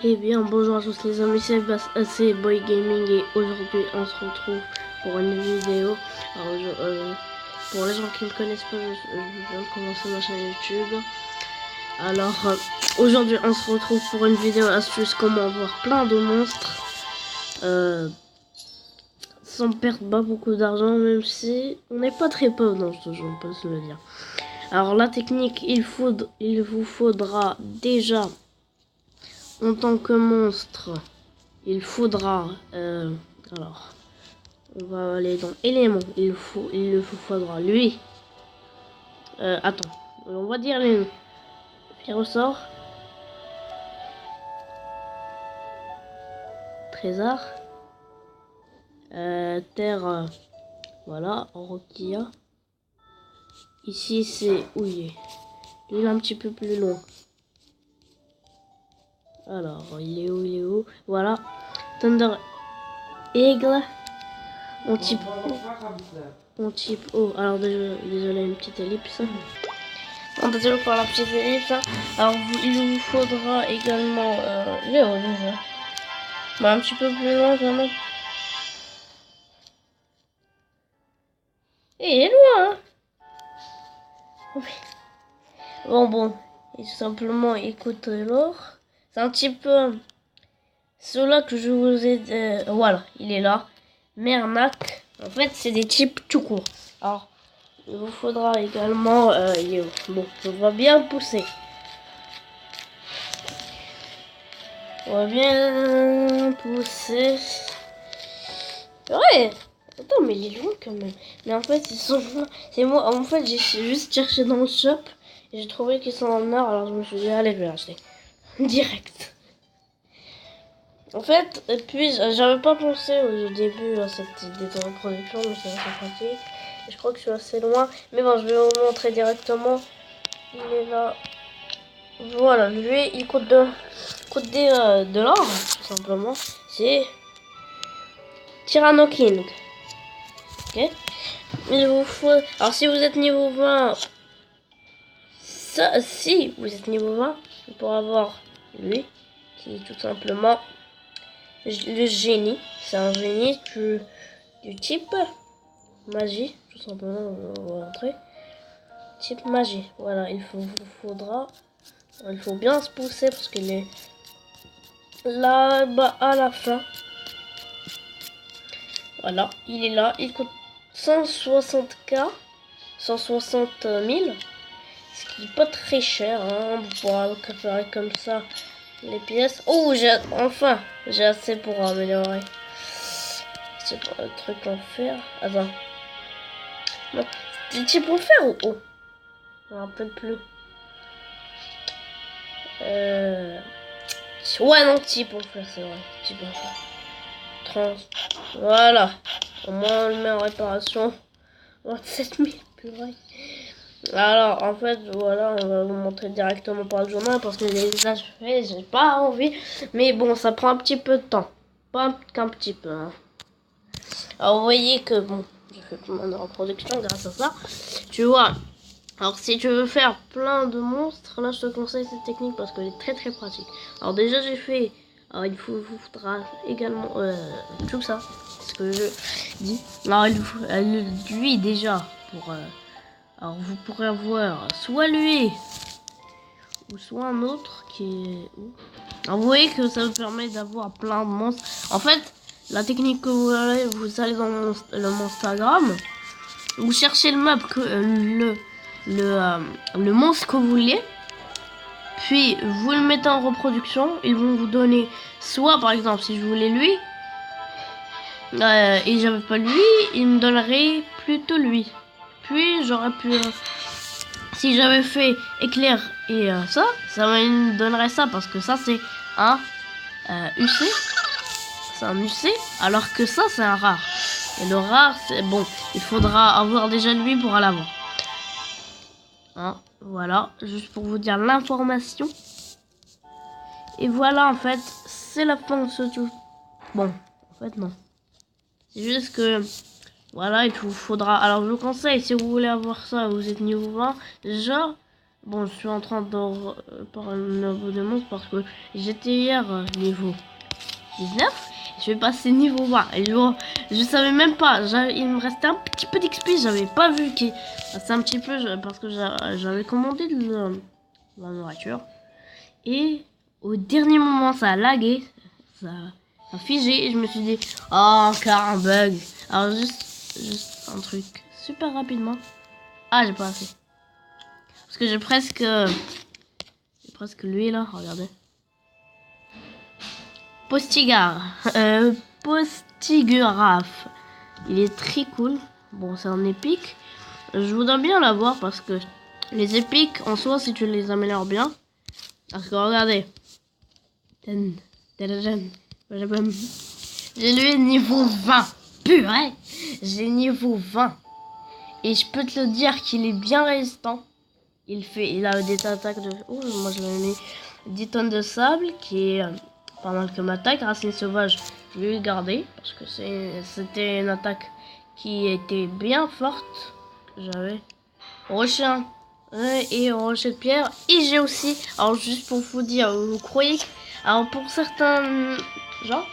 Eh bien, bonjour à tous les amis, c'est Boy Gaming et aujourd'hui on se retrouve pour une vidéo. Alors, pour les gens qui ne me connaissent pas, je viens de commencer ma chaîne YouTube. Alors, aujourd'hui on se retrouve pour une vidéo astuce comment avoir plein de monstres sans perdre pas beaucoup d'argent, même si on n'est pas très pauvre dans ce jeu, on peut se le dire. Alors, la technique, il vous faudra déjà en tant que monstre. Il faudra, alors, on va aller dans éléments. Il faudra lui. Attends, on va dire les noms. Puis ressort. Trésor. Terre, voilà, Rokia. Ici c'est Ouillé. Lui il est un petit peu plus loin. Alors, il est où? Voilà. Thunder Aigle. On type O. Alors désolé, une petite ellipse. Désolé pour la petite ellipse. Alors il vous faudra également Léo déjà. Bon, un petit peu plus loin quand même. Et il est loin hein. Bon. Et simplement écoute l'or. C'est un petit peu cela que je vous ai voilà, il est là. Mernac. En fait c'est des types tout court. Alors il vous faudra également Léo. Bon, on va bien pousser. On va bien pousser. Ouais. Attends, mais il est loin quand même. Mais en fait, ils sont loin. C'est moi. En fait, j'ai juste cherché dans le shop et j'ai trouvé qu'ils sont en or. Alors je me suis dit, allez, je vais l'acheter. Direct. En fait, et puis j'avais pas pensé au début à cette idée de reproduction, mais c'est assez pratique. Et je crois que je suis assez loin. Mais bon, je vais vous montrer directement. Il est là. Voilà, lui, il coûte de l'or, tout simplement. C'est Tyranno King. Ok. Il vous faut. Alors, si vous êtes niveau 20, si vous êtes niveau 20, vous pourrez avoir lui, qui est tout simplement le génie. C'est un génie du type magie, tout simplement. On va rentrer. Type magie. Voilà, il faut bien se pousser parce qu'il est là-bas à la fin. Voilà, il est là. Il coûte 160K, 160 000. Ce qui est pas très cher, hein, pour pouvoir récupérer comme ça les pièces. Oh, j'ai assez pour améliorer. C'est pas un truc en fer. Attends. Non, c'est type en fer ou oh? Je me rappelle plus. Ouais, non, type en fer, c'est vrai. Type en fer. Voilà. Au moins, on le met en réparation. 27 000, purée. Alors, en fait, voilà, on va vous montrer directement par le journal parce que les achevés, j'ai pas envie. Mais bon, ça prend un petit peu de temps. Pas qu'un petit peu. Hein. Alors, vous voyez que, bon, j'ai fait pas mal de reproduction grâce à ça. Tu vois, alors si tu veux faire plein de monstres, là, je te conseille cette technique parce qu'elle est très très pratique. Alors, déjà, j'ai fait. Alors, il faudra également tout ça. Ce que je dis. Alors, lui, déjà, pour. Alors vous pourrez avoir soit lui ou soit un autre qui est... Alors vous voyez que ça vous permet d'avoir plein de monstres. En fait, la technique que vous allez dans le Monstagram, vous cherchez le map que le monstre que vous voulez, puis vous le mettez en reproduction. Ils vont vous donner soit par exemple si je voulais lui et j'avais pas lui, il me donnerait plutôt lui. Puis j'aurais pu si j'avais fait éclair et ça me donnerait ça parce que ça c'est un UC. C'est un UC alors que ça c'est un rare. Et le rare c'est bon, il faudra avoir déjà lui pour l'avoir. Hein, voilà, juste pour vous dire l'information. Et voilà en fait, c'est la fin de ce tout. Bon, en fait non. C'est juste que voilà, il vous faudra. Alors je vous conseille si vous voulez avoir ça, vous êtes niveau 20 déjà. Bon, je suis en train de par un niveau de monstre parce que j'étais hier niveau 19. Je vais passer niveau 20. Et je savais même pas. Il me restait un petit peu d'XP. J'avais pas vu qu'il c'est un petit peu parce que j'avais commandé de la nourriture. Et au dernier moment, ça a lagué. Ça a figé. Et je me suis dit, oh, encore un bug. Alors, juste un truc super rapidement. Ah, j'ai pas assez. Parce que j'ai presque lui là, regardez. Postigraph. Il est très cool. Bon, c'est un épique. Je voudrais bien l'avoir parce que les épiques, en soi, si tu les améliores bien. Parce que regardez. J'ai lui niveau 20. Purée. J'ai niveau 20. Et je peux te le dire qu'il est bien résistant. Il a des attaques de... Oh, moi je l'ai mis 10 tonnes de sable qui est pas mal que m'attaque. Racine sauvage, je vais le garder parce que c'était une attaque qui était bien forte. J'avais rocher et rocher de pierre. Et j'ai aussi, alors juste pour vous dire, vous croyez que... Alors pour certains gens,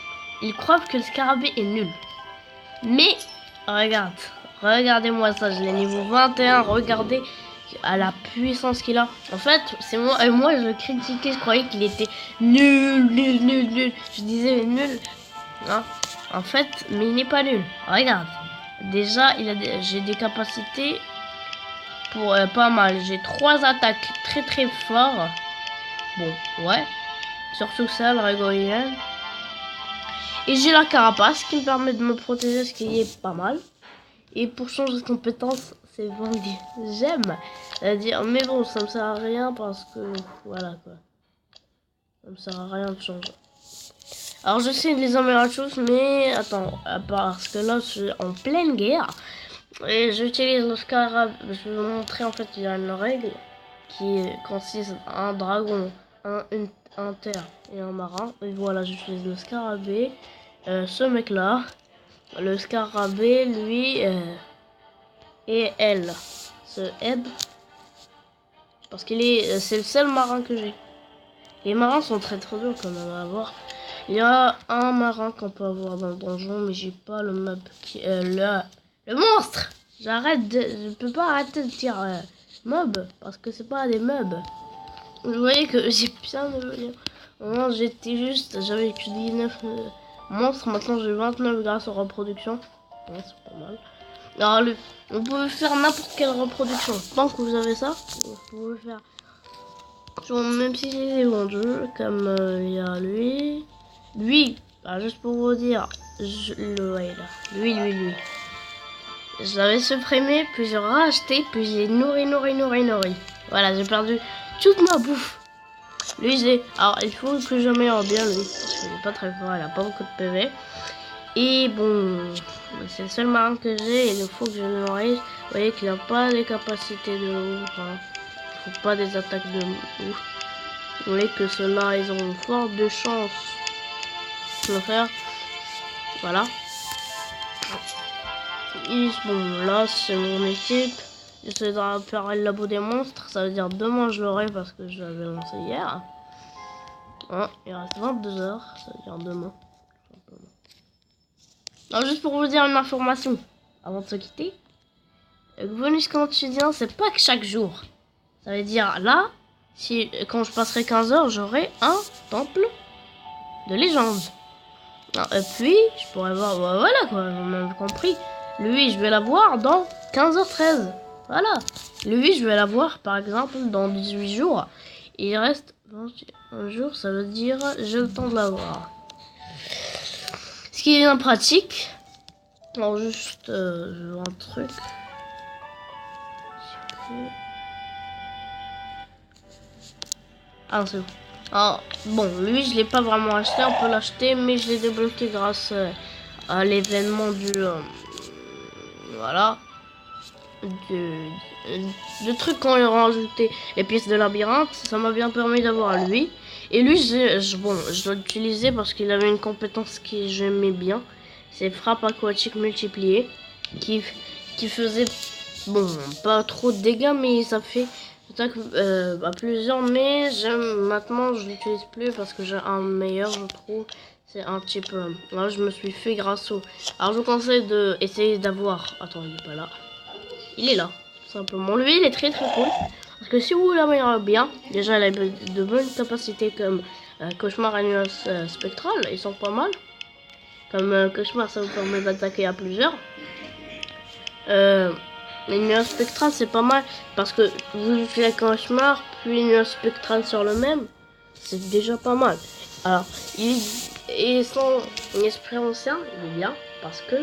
ils croient que le scarabée est nul. Mais, regardez-moi ça, je l'ai niveau 21, regardez à la puissance qu'il a. En fait, c'est moi, moi je le critiquais, je croyais qu'il était nul. Je disais nul. Hein. En fait, mais il n'est pas nul. Regarde. Déjà, j'ai des capacités pour pas mal. J'ai 3 attaques très fortes. Bon, ouais. Surtout ça, le régorienne. Et j'ai la carapace qui me permet de me protéger, ce qui est pas mal. Et pour changer de compétence, c'est vendu. J'aime. C'est-à-dire, mais bon, ça me sert à rien parce que, voilà quoi. Ça me sert à rien de changer. Alors je sais les améliorer choses, mais attends, parce que là je suis en pleine guerre. Et j'utilise le scarabée. Je vais vous montrer en fait, il y a une règle qui consiste à un dragon, un terre et un marin. Et voilà, j'utilise le scarabée. Ce mec là, le scarabée, lui et elle se aident parce qu'il c'est le seul marin que j'ai. Les marins sont très durs quand même à avoir. Il y a un marin qu'on peut avoir dans le donjon, mais j'ai pas le mob qui le monstre. Je peux pas arrêter de dire mob parce que c'est pas des mobs. Vous voyez que j'ai bien évolué. Moi j'avais que 19 monstres, maintenant j'ai 29 grâce aux reproductions. Ouais, c'est pas mal. Alors vous pouvez faire n'importe quelle reproduction. Tant que vous avez ça, vous pouvez faire. Même si j'ai les vendus, comme il y a lui, bah, juste pour vous dire, lui. Je l'avais supprimé, puis j'ai racheté, puis j'ai nourri. Voilà, j'ai perdu toute ma bouffe. Alors, il faut que j'améliore bien lui, parce qu'il est pas très fort, il a pas beaucoup de PV. Et bon, c'est le seul marin que j'ai, et il faut que je le nourrisse. Vous voyez qu'il n'a pas les capacités de ouf, hein. Il faut pas des attaques de ouf. Vous voyez que ceux-là, ils ont fort de chance de le faire. Voilà. Et bon, là, c'est mon équipe. J'essaie de faire le labo des monstres. Ça veut dire demain, je l'aurai parce que je l'avais lancé hier. Hein, il reste 22 heures. Ça veut dire demain. Alors, juste pour vous dire une information avant de se quitter. Le bonus quotidien, c'est pas que chaque jour. Ça veut dire là, quand je passerai 15 heures, j'aurai un temple de légende. Et puis, je pourrais voir, voilà quoi, vous m'avez compris. Lui, je vais l'avoir dans 15h13. Voilà. Lui, je vais l'avoir par exemple dans 18 jours. Il reste 21 jours, ça veut dire j'ai le temps de l'avoir. Ce qui est bien pratique. Alors juste, je vois un truc. Ah, c'est bon. Alors, bon, lui, je l'ai pas vraiment acheté. On peut l'acheter, mais je l'ai débloqué grâce à l'événement du... voilà. Le truc quand ils ont rajouté les pièces de labyrinthe, ça m'a bien permis d'avoir lui. Et lui, je l'ai utilisé parce qu'il avait une compétence que j'aimais bien. C'est frappe aquatique multipliée. Qui faisait, bon, pas trop de dégâts, mais ça J'attaque à plusieurs, mais maintenant je l'utilise plus parce que j'ai un meilleur, je trouve. C'est un type. Là, je me suis fait grâce au. Alors, je vous conseille de essayer d'avoir. Attends, il est pas là. Il est là, tout simplement. Lui, il est très très cool. Parce que si vous l'améliorez bien, déjà, il a de bonnes capacités comme Cauchemar et Nuance Spectrale. Ils sont pas mal. Comme Cauchemar, ça vous permet d'attaquer à plusieurs. Les nuages spectrales, c'est pas mal. Parce que vous utilisez Cauchemar, puis les nuages spectrales sur le même. C'est déjà pas mal. Alors, et son esprit ancien, il est bien. Parce que,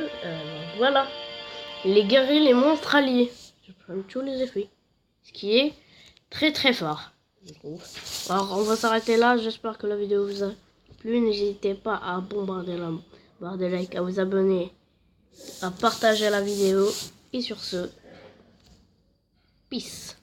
voilà. Les guerriers, les monstres alliés. Je prends tous les effets. Ce qui est très très fort, je trouve. Alors, on va s'arrêter là. J'espère que la vidéo vous a plu. N'hésitez pas à bombarder la barre de like, à vous abonner, à partager la vidéo. Et sur ce, peace.